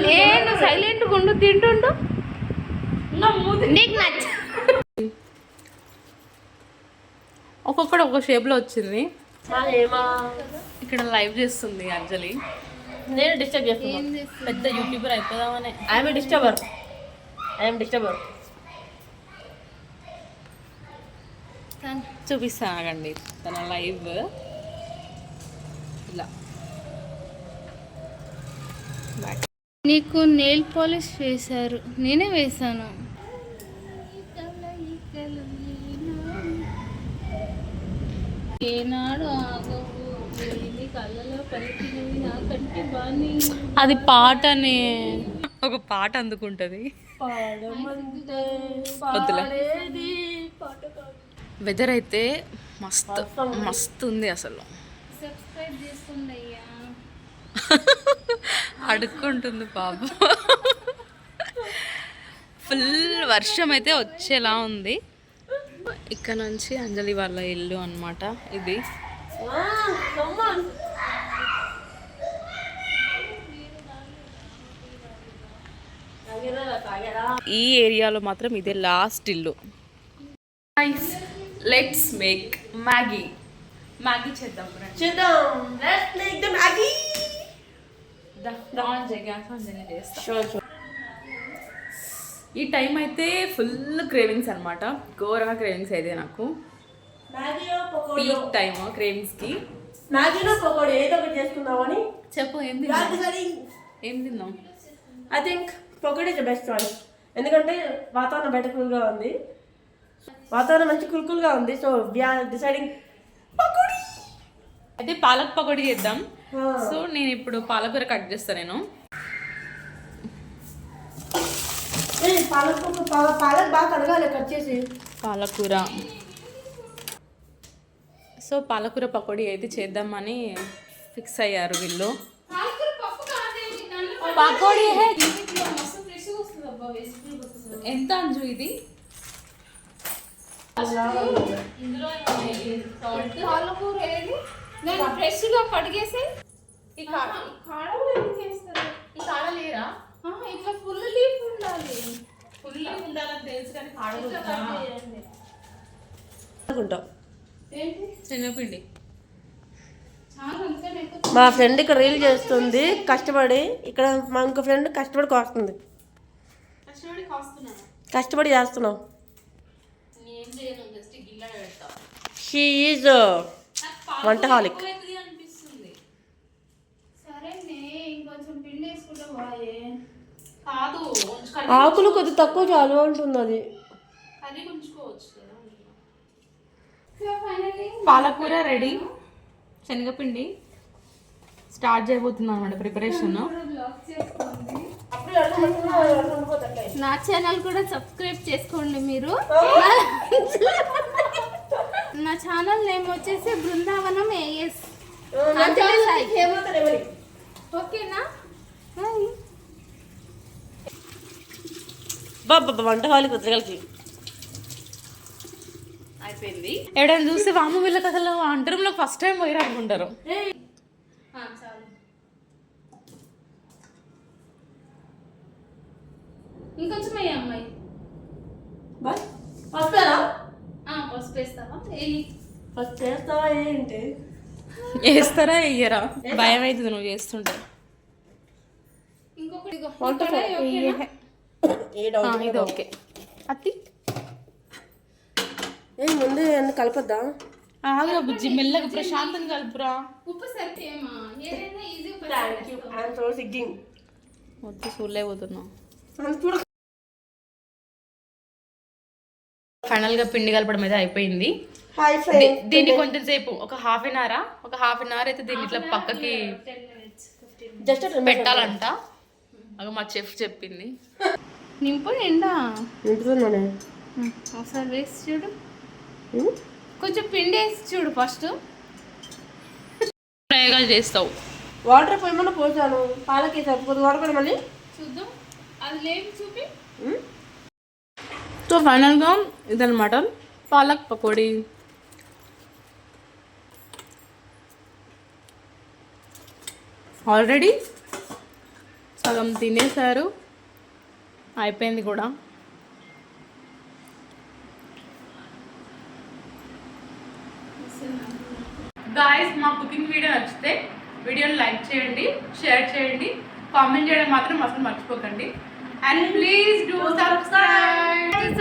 నేను సైలెంట్ గుండు తింటుండు నీకు నచ్చ ఒక్కొక్కడు ఒక్కొక్క షేప్లో వచ్చింది. ఇక్కడ లైవ్ చేస్తుంది అంజలి. నేను డిస్టర్బ్ చేస్తున్నా. పెద్ద యూట్యూబర్ అయిపోదామని. I'm disturb her. చూపిస్తానండి తన లైవ్. ఇలా నీకు నెయిల్ పాలిష్ వేశారు, నేనే వేశాను. ఏనాడు కళ్ళలో పరిచినవి నాకంటే బాని. అది పాటనే, ఒక పాట అందుకుంటది. వెదర్ అయితే మస్తు మస్తు ఉంది అసలు. సబ్స్క్రైబ్ చేసుకోండి అయ్యా. అడుక్కుంటుంది పాపం. ఫుల్ వర్షం అయితే వచ్చేలా ఉంది. ఇక్కడ నుంచి అంజలి వాళ్ళ ఇల్లు అన్నమాట ఇది. ఈ ఏరియాలో మాత్రం ఇదే లాస్ట్ ఇల్లు. Let's make Maggi. మ్యాగీ చేద్దాం. ఈ టైం అయితే ఫుల్ క్రేవింగ్స్ అనమాట. ఘోరంగా క్రేవింగ్స్ అయితే నాకు. పీక్ టైమ్ క్రేవింగ్స్ కి. చెప్పు ఏం తిన్నాం? I think pakodi is the best choice. ఎందుకంటే వాతావరణం బయట కూల్గా ఉంది, వాతావరణం మంచి కూల్గా ఉంది. So we're deciding pakodi. అయితే పాలక్ పకోడీ చేద్దాం. సో నేను ఇప్పుడు పాలకూర కట్ చేస్తాను. నేను పాలక్ బాగా కడగాలి కట్ చేసి. పాలకూర. సో పాలకూర పకోడీ అయితే చేద్దామని ఫిక్స్ అయ్యారు వీళ్ళు. పకోడీ ఎంత అంజు ఇది? నేను ఫ్రెష్గా కడిగేసి ఈ కాడ లేరా? ఇట్లా ఫుల్ లీఫ్ ఉండాలి. ఫుల్ లీఫ్ ఉండాలని తెలుసు కానీ కాడ శనగపిండి. మా ఫ్రెండ్ ఇక్కడ రీల్ చేస్తుంది కష్టపడి. ఇక్కడ మా ఇంకో ఫ్రెండ్ కష్టపడి కోస్తుంది. కష్టపడి చేస్తున్నాం. షీ ఈజ్ వంటహాలిక్. ఆకులు కొద్ది తక్కువ చాలు అంటుంది అది. పాలకూర రెడీ. శనగపిండి స్టార్ట్ చేయబోతున్నాం అన్నమాట ప్రిపరేషన్. నా ఛానల్ కూడా సబ్స్క్రైబ్ చేసుకోండి మీరు. నా ఛానల్ నేమ్ వచ్చేసి బృందావనం ఏఎస్. ఓకేనా? బాబా వంటహాలిక్ వద్దగలికి అయిపోయింది. ఎవడైనా చూస్తే వాము వీళ్ళకి అసలు అంటరంలో ఫస్ట్ టైం పోయి అనుకుంటారు. ఇంకొంచెం అయ్యా అమ్మాయి. పసుపు వేస్తావా? ఫస్ట్ చేస్తావా? ఏంటి వేస్తారా వేయరా? భయం అవుతుంది నువ్వు చేస్తుంటే. ఇంకొకటి ఇది ఓకే. అత్తి ముందు కలపద్దా? ఆగా బుజ్జి మెల్లగా ప్రశాంతంగా కలుపురా. ఉప్పు సరిపోయేమా? ఏదైనా ఈజీ. వద్దు చూడలేకపోతున్నావు. ఫైనల్ గా పిండి కలపడం అయితే అయిపోయింది. దీన్ని కొంచెం సేపు ఒక హాఫ్ అన్ అవర్ అయితే దీన్ని ఇట్లా పక్కకి జస్ట్ పెట్టాలంట. అగ మా చెఫ్ చెప్పింది. నింపు నిండా నింపుతున్నానే. ఒకసారి వేసి చూడు. కొంచెం పిండి వేసి చూడు ఫస్ట్. ప్రయోగాలు చేస్తావు. వాటర్ పోయమన్నా పోసాను. పాలకి సరిపోదు. వాటర్ కూడా మళ్ళీ చూద్దాం. అది లేదు చూపి. సో ఫైనల్గా ఇదనమాట పాలక్ పకోడీ ఆల్రెడీ సగం తినేసారు, అయిపోయింది కూడా. గాయస్, మా కుకింగ్ వీడియో నచ్చితే వీడియోని లైక్ చేయండి, షేర్ చేయండి, కామెంట్ చేయడం మాత్రం అసలు మర్చిపోకండి. And please do subscribe.